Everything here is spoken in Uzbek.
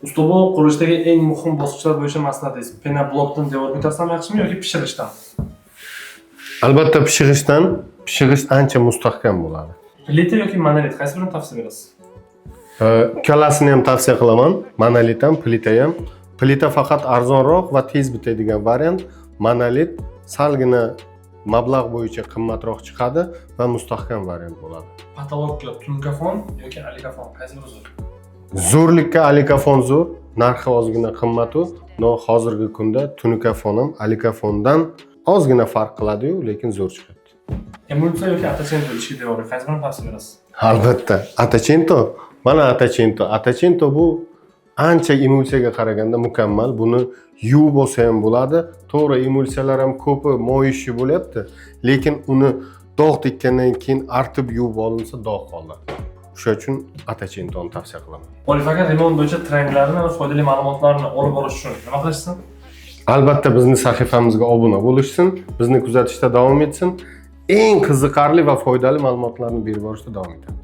Usta, bu qurilishdagi eng muhim bosqichlar bo'yicha maslahatingiz penoblokdan devor bitasidan yaxshimi yoki pishirishdan? Albatta pishirish ancha mustahkam bo'ladi. Plita yoki monolit, qaysi birini tavsiya berasiz? Ikkalasini ham tavsiya qilaman. Monolit ham, plita ham. Plita faqat arzonroq va tez bitadigan variant. Monolit salgina mablag' bo'yicha qimmatroq chiqadi va mustahkam variant bo'ladi. Patologga tunkafon yoki alikafon, qaysi biri zo'r? Zo'rlikka alikafon zo'r, narxi ozgina qimmatu. Hozirgi kunda tunkafon ham alikafondan ozgina farq qiladi-yu, lekin zo'r chiqadi. Emulsiya yoki atachento ichki devori, qaysi birini tavsiya berasiz? Albatta, atachento. Mana atachento. Atachento bu ancha emulsiyaga qaraganda mukammal. Buni yuvib olsa ham bo'ladi. To'g'ri, emulsiyalar ham ko'pi moyishi bo'lyapti, lekin uni dog' tekkandan keyin artib yuvib olinsa dog' qoladi. Shuning uchun atachentoni tavsiya qilaman. Polifaga remont bo'yicha trendlarni va foydali ma'lumotlarni olib borish uchun nima qilishsin? Albatta bizni sahifamizga obuna bo'lishsin, bizni kuzatishda davom etsin. Eng qiziqarli va foydali ma'lumotlarni berib borishda davom etamiz.